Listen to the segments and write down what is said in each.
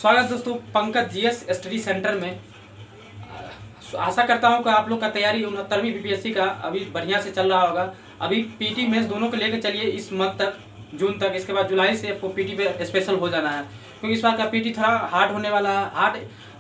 स्वागत दोस्तों Pankaj GS study centre में। आशा करता हूं कि आप लोग का तैयारी 69वीं बीपीएससी का अभी बढ़िया से चल रहा होगा। अभी पीटी मेंस दोनों को लेकर चलिए इस मंथ तक, जून तक। इसके बाद जुलाई से आपको पीटी पे स्पेशल हो जाना है, क्योंकि इस बार का पीटी थोड़ा हार्ड होने वाला है, हार्ड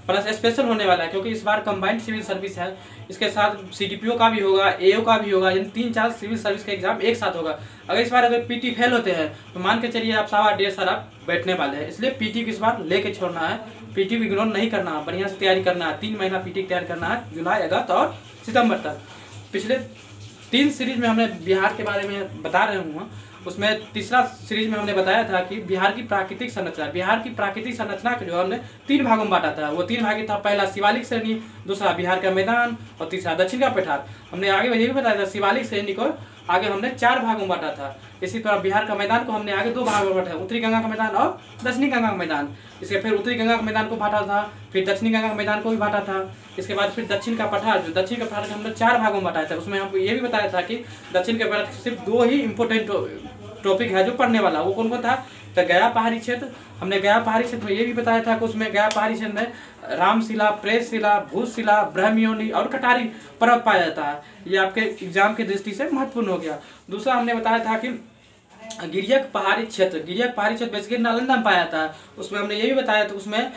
प्लस स्पेशल होने वाला है, क्योंकि इस बार कंबाइंड सिविल सर्विस है। इसके साथ सीडीपीओ का भी होगा, एओ का भी होगा, यानी 3-4 सिविल सर्विस का एग्जाम एक साथ होगा। अगर इस बार अगर पीटी फेल होते हैं तो मान के चलिए आप 1.5 साल आप बैठने वाले हैं। इसलिए पीटी को इस बार लेके छोड़ना है, पीटी को इग्नोर नहीं करना है, बढ़िया से तैयारी करना है। 3 महीना पीटी की तैयारी करना है, जुलाई, अगस्त और सितंबर तक। पिछले 3 सीरीज में हमने बिहार के बारे में बता रहे हूँ, उसमें तीसरा सीरीज में हमने बताया था कि बिहार की प्राकृतिक संरचना, बिहार की प्राकृतिक संरचना को जो हमने 3 भागों में बांटा था। वो 3 भाग था, पहला शिवालिक श्रेणी, दूसरा बिहार का मैदान और तीसरा दक्षिण का पठार। हमने आगे ये भी बताया था शिवालिक श्रेणी को आगे हमने 4 भागों में बांटा था। इसी तरह बिहार का मैदान को हमने आगे 2 भागों में बांटा, उत्तरी गंगा का मैदान और दक्षिणी गंगा का मैदान। इसके फिर उत्तरी गंगा के मैदान को बांटा था, फिर दक्षिणी गंगा के मैदान को भी बांटा था। इसके बाद फिर दक्षिण का पठार, जो दक्षिण का पठार को हमने 4 भागों में बांटा था। उसमें हमको ये भी बताया था कि दक्षिण के पठार सिर्फ 2 ही इंपोर्टेंट टॉपिक है जो पढ़ने वाला, वो कौन कौन था? तो गया पहाड़ी क्षेत्र। हमने गया पहाड़ी क्षेत्र में ये भी बताया था कि उसमें गया पहाड़ी क्षेत्र में रामशिला, प्रेसशिला, भूशिला, ब्रह्मयोनि और कटारी पर्वत पाया जाता है। ये आपके एग्जाम की दृष्टि से महत्वपूर्ण हो गया। दूसरा हमने बताया था कि गिरियक पहाड़ी क्षेत्र, गिरियक पहाड़ी क्षेत्र बेसिकली नालंदा में पाया जाता है। उसमें हमने ये भी बताया था उसमें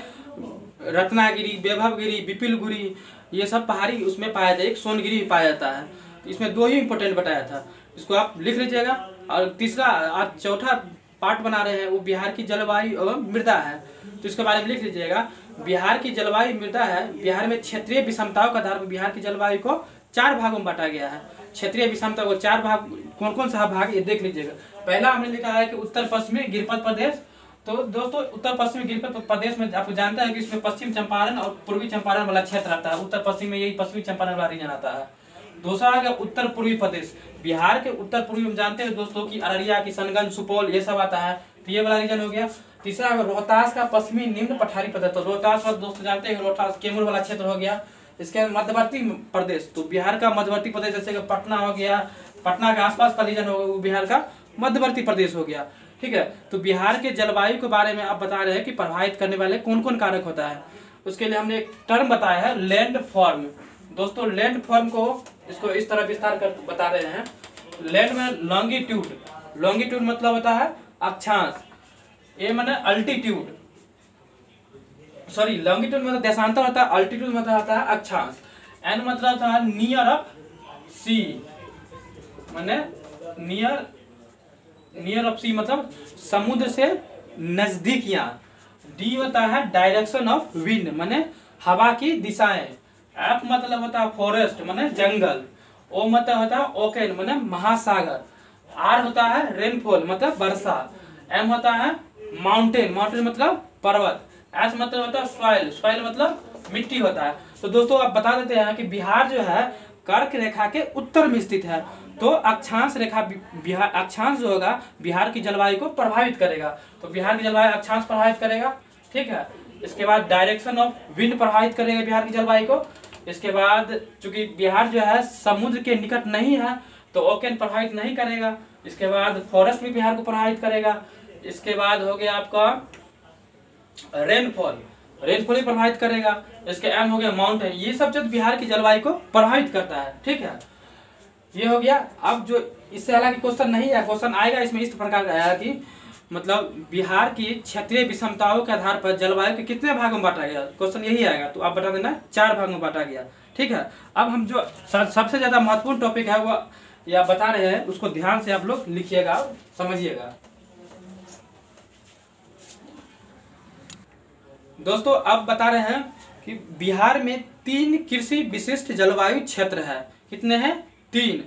रत्नागिरी, वैभवगिरी, विपिलगिरी, ये सब पहाड़ी उसमें पाया जाता है। एक सोनगिरी भी पाया जाता है। इसमें 2 ही इंपोर्टेंट बताया था, इसको आप लिख लीजिएगा। और तीसरा आज चौथा पार्ट बना रहे हैं, वो बिहार की जलवायु एवं मृदा है, तो इसके बारे में लिख लीजिएगा। बिहार की जलवायु मृदा है। बिहार में क्षेत्रीय विषमताओं के आधार पर बिहार की जलवायु को 4 भागों में बांटा गया है। क्षेत्रीय विषमता को 4 भाग, कौन कौन सा भाग ये देख लीजिएगा। पहला हमने लिखा है कि उत्तर पश्चिमी गिरिपथ प्रदेश। तो दोस्तों उत्तर पश्चिमी गिरिपथ प्रदेश में आप जानते हैं कि इसमें पश्चिम चंपारण और पूर्वी चंपारण वाला क्षेत्र आता है। उत्तर पश्चिम में यही पश्चिमी चंपारण वाला रीजन आता है। दूसरा आ गया उत्तर पूर्वी प्रदेश। बिहार के उत्तर पूर्वी में जानते हैं दोस्तों कि अररिया, किशनगंज, सुपौल ये सब आता है, तो ये वाला रीजन हो गया। तीसरा रोहतास का पश्चिमी निम्न पठारी प्रदेश, तो रोहतास वाला दोस्तों जानते हैं रोहतास कैमूर वाला क्षेत्र हो गया। इसके मध्यवर्ती प्रदेश, तो बिहार का मध्यवर्ती प्रदेश जैसे कि पटना हो गया, पटना के आसपास का रीजन होगा वो बिहार का मध्यवर्ती प्रदेश हो गया। ठीक है, तो बिहार के जलवायु के बारे में आप बता रहे हैं कि प्रभावित करने वाले कौन कौन कारक होता है। उसके लिए हमने एक टर्म बताया है, लैंड फॉर्म। दोस्तों लैंड फॉर्म को इसको इस तरह विस्तार कर बता रहे हैं। लैंड में लॉन्गिट्यूड, लॉन्गिट्यूड मतलब होता है अक्षांश, ए माने अल्टीट्यूड, सॉरी लॉन्गिट्यूड मतलब देशांतर होता है, अल्टीट्यूड मतलब होता है अक्षांश। एन मतलब होता है नियर ऑफ सी, माने नियर ऑफ सी मतलब समुद्र से नजदीकियां। डी होता है डायरेक्शन ऑफ विंड, माने हवा की दिशाएं। एफ मतलब होता है फॉरेस्ट, माने जंगल। ओ मतलब होता है ओकेन, माने महासागर। आर होता है रेनफॉल मतलब वर्षा। एम होता है माउंटेन, माउंटेन मतलब पर्वत। एस मतलब होता है सॉइल, सॉइल मतलब मिट्टी होता है। तो दोस्तों आप बता देते हैं कि बिहार जो है कर्क रेखा के उत्तर में स्थित है, तो अक्षांश रेखा बिहार, अक्षांश जो होगा बिहार की जलवायु को प्रभावित करेगा। तो बिहार की जलवायु अक्षांश प्रभावित करेगा। ठीक है, इसके बाद डायरेक्शन ऑफ विंड प्रभावित करेगा बिहार की जलवायु को। इसके बाद चूंकि बिहार जो है समुद्र के निकट नहीं है तो ओकेन प्रभावित नहीं करेगा। इसके बाद फॉरेस्ट भी बिहार को प्रभावित करेगा। इसके बाद हो गया आपका रेनफॉल, रेनफॉल ही प्रभावित करेगा। इसके एम हो गया माउंटेन। ये सब चीज बिहार की जलवायु को प्रभावित करता है। ठीक है, ये हो गया। अब जो इससे हालांकि क्वेश्चन नहीं है, क्वेश्चन आएगा इसमें इस प्रकार का आया कि मतलब बिहार की क्षेत्रीय विषमताओं के आधार पर जलवायु के कितने भागों में बांटा गया, क्वेश्चन यही आएगा। तो आप बता देना 4 भागों में बांटा गया। ठीक है, अब हम जो सबसे ज्यादा महत्वपूर्ण टॉपिक है वो या बता रहे हैं, उसको ध्यान से आप लोग लिखिएगा, समझिएगा। दोस्तों अब बता रहे हैं कि बिहार में 3 कृषि विशिष्ट जलवायु क्षेत्र है। कितने हैं? 3।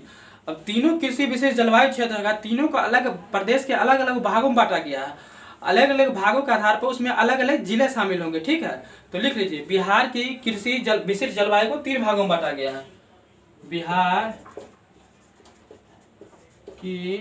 अब तीनों कृषि विशिष्ट जलवायु क्षेत्र का तीनों को अलग प्रदेश के अलग अलग भागों में बांटा गया है। अलग अलग भागों के आधार पर उसमें अलग अलग जिले शामिल होंगे। ठीक है, तो लिख लीजिए बिहार की कृषि विशिष्ट जलवायु को 3 भागों में बांटा गया है। बिहार की